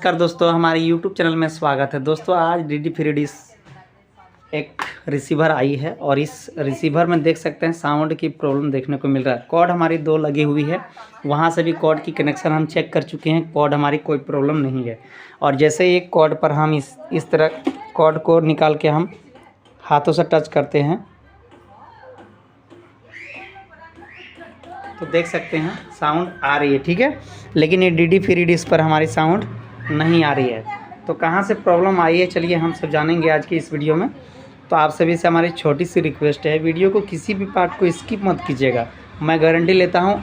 नमस्कार दोस्तों, हमारे YouTube चैनल में स्वागत है। दोस्तों आज DD फ्री डिश एक रिसीवर आई है और इस रिसीवर में देख सकते हैं साउंड की प्रॉब्लम देखने को मिल रहा है। कॉर्ड हमारी 2 लगी हुई है, वहाँ से भी कॉर्ड की कनेक्शन हम चेक कर चुके हैं, कॉर्ड हमारी कोई प्रॉब्लम नहीं है। और जैसे एक कॉर्ड पर हम इस तरह कॉर्ड को निकाल के हम हाथों से टच करते हैं तो देख सकते हैं साउंड आ रही है, ठीक है। लेकिन ये DD फ्री डिश पर हमारी साउंड नहीं आ रही है। तो कहाँ से प्रॉब्लम आई है, चलिए हम सब जानेंगे आज की इस वीडियो में। तो आप सभी से हमारी छोटी सी रिक्वेस्ट है, वीडियो को किसी भी पार्ट को स्किप मत कीजिएगा। मैं गारंटी लेता हूँ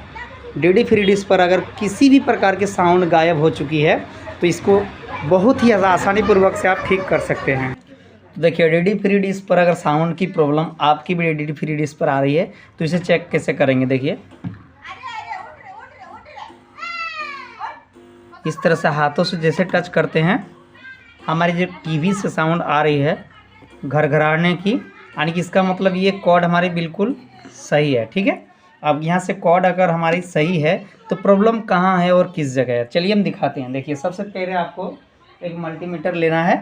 DD फ्री डिश पर अगर किसी भी प्रकार के साउंड गायब हो चुकी है तो इसको बहुत ही आसानी पूर्वक से आप ठीक कर सकते हैं। तो देखिए DD फ्री डिश पर अगर साउंड की प्रॉब्लम आपकी भी DD फ्री डिश पर आ रही है तो इसे चेक कैसे करेंगे। देखिए इस तरह से हाथों से जैसे टच करते हैं हमारी जो टीवी से साउंड आ रही है घरघराने की, यानी कि इसका मतलब ये कॉर्ड हमारी बिल्कुल सही है, ठीक है। अब यहाँ से कॉर्ड अगर हमारी सही है तो प्रॉब्लम कहाँ है और किस जगह है, चलिए हम दिखाते हैं। देखिए सबसे पहले आपको एक मल्टीमीटर लेना है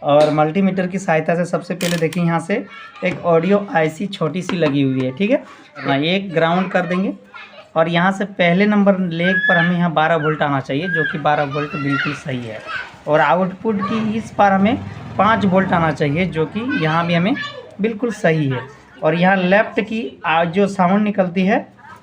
और मल्टीमीटर की सहायता से सबसे पहले देखिए यहाँ से एक ऑडियो IC छोटी सी लगी हुई है, ठीक है। एक ग्राउंड कर देंगे और यहाँ से पहले नंबर लेग पर हमें यहाँ 12 वोल्ट आना चाहिए, जो कि 12 वोल्ट बिल्कुल सही है। और आउटपुट की इस पार हमें 5 वोल्ट आना चाहिए, जो कि यहाँ भी हमें बिल्कुल सही है। और यहाँ लेफ़्ट की जो साउंड निकलती है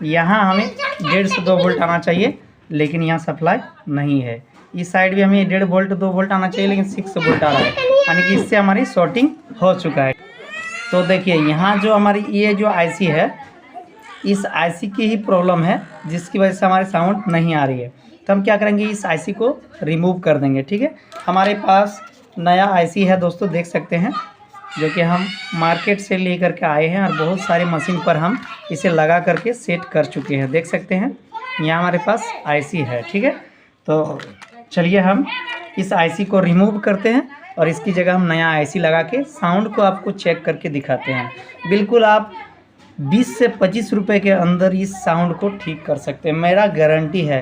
यहाँ हमें 1.5 से 2 वोल्ट आना चाहिए, लेकिन यहाँ सप्लाई नहीं है। इस साइड भी हमें 1.5 वोल्ट 2 वोल्ट आना चाहिए, लेकिन 6 वोल्ट आ रहा है, यानी कि इससे हमारी शॉर्टिंग हो चुका है। तो देखिए यहाँ जो हमारी ये जो IC है, इस IC की ही प्रॉब्लम है जिसकी वजह से हमारी साउंड नहीं आ रही है। तो हम क्या करेंगे, इस IC को रिमूव कर देंगे, ठीक है। हमारे पास नया IC है दोस्तों, देख सकते हैं, जो कि हम मार्केट से लेकर के आए हैं और बहुत सारे मशीन पर हम इसे लगा करके सेट कर चुके हैं। देख सकते हैं यहाँ हमारे पास IC है, ठीक है। तो चलिए हम इस IC को रिमूव करते हैं और इसकी जगह हम नया IC लगा के साउंड को आपको चेक करके दिखाते हैं। बिल्कुल आप 20 से 25 रुपए के अंदर इस साउंड को ठीक कर सकते हैं, मेरा गारंटी है।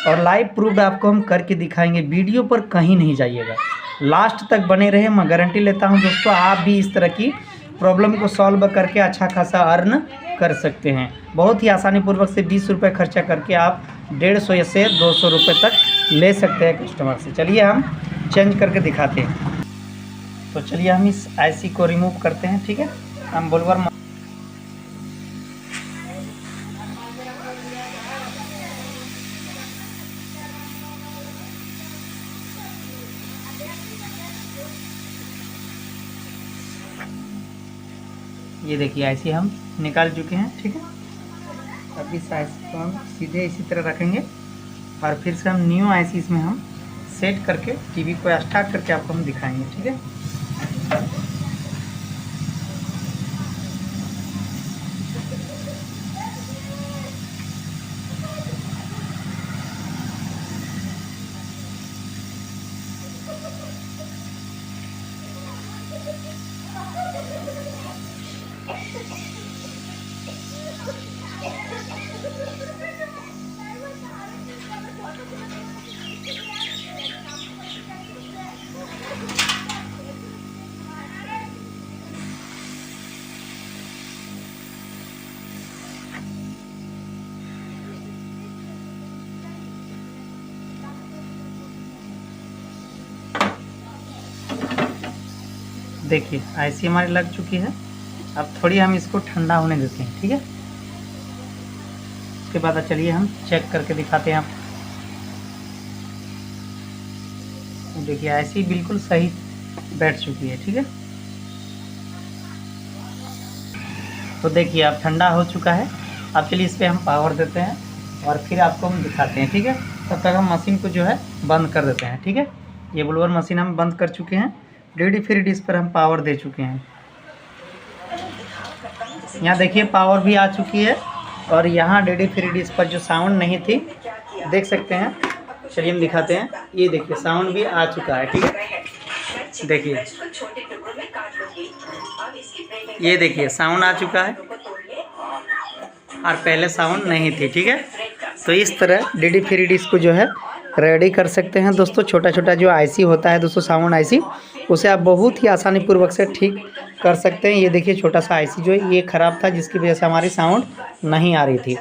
और लाइव प्रूफ आपको हम करके दिखाएंगे, वीडियो पर कहीं नहीं जाइएगा, लास्ट तक बने रहे। मैं गारंटी लेता हूं दोस्तों आप भी इस तरह की प्रॉब्लम को सॉल्व करके अच्छा खासा अर्न कर सकते हैं। बहुत ही आसानी पूर्वक से 20 रुपये खर्चा करके आप 150 से 200 रुपये तक ले सकते हैं कस्टमर से। चलिए हम चेंज करके दिखाते हैं। तो चलिए हम इस IC को रिमूव करते हैं, ठीक है। हम बोलवर ये देखिए IC हम निकाल चुके हैं, ठीक है। अब इस IC को हम सीधे इसी तरह रखेंगे और फिर से हम न्यू IC इसमें हम सेट करके टीवी को स्टार्ट करके आपको हम दिखाएंगे, ठीक है। देखिए IC हमारी लग चुकी है। अब थोड़ी हम इसको ठंडा होने देते हैं, ठीक है। उसके बाद चलिए हम चेक करके दिखाते हैं आप। देखिए IC बिल्कुल सही बैठ चुकी है, ठीक है। तो देखिए अब ठंडा हो चुका है। अब चलिए इस पर हम पावर देते हैं और फिर आपको हम दिखाते हैं, ठीक है। तब तक हम मशीन को जो है बंद कर देते हैं, ठीक है। ये ब्लोअर मशीन हम बंद कर चुके हैं। DD फ्री डिश पर हम पावर दे चुके हैं। यहाँ देखिए पावर भी आ चुकी है और यहाँ DD फ्री डिश पर जो साउंड नहीं थी देख सकते हैं। चलिए हम दिखाते हैं। ये देखिए साउंड भी आ चुका है, ठीक है। देखिए ये देखिए साउंड आ चुका है और पहले साउंड नहीं थी, ठीक है। तो इस तरह DD फ्री डिश को जो है रेडी कर सकते हैं दोस्तों। छोटा छोटा जो आईसी होता है दोस्तों, साउंड आईसी, उसे आप बहुत ही आसानी पूर्वक से ठीक कर सकते हैं। ये देखिए छोटा सा आईसी जो है ये ख़राब था, जिसकी वजह से हमारी साउंड नहीं आ रही थी।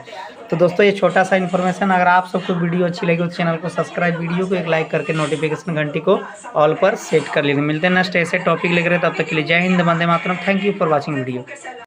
तो दोस्तों ये छोटा सा इन्फॉर्मेशन, अगर आप सबको वीडियो अच्छी लगी तो चैनल को सब्सक्राइब, वीडियो को एक लाइक करके नोटिफिकेशन घंटी को ऑल पर सेट कर लीजिए। मिलते हैं नेक्स्ट ऐसे टॉपिक लेकर, तब तक के लिए जय Hind, Vande Mataram. Thank you for watching video.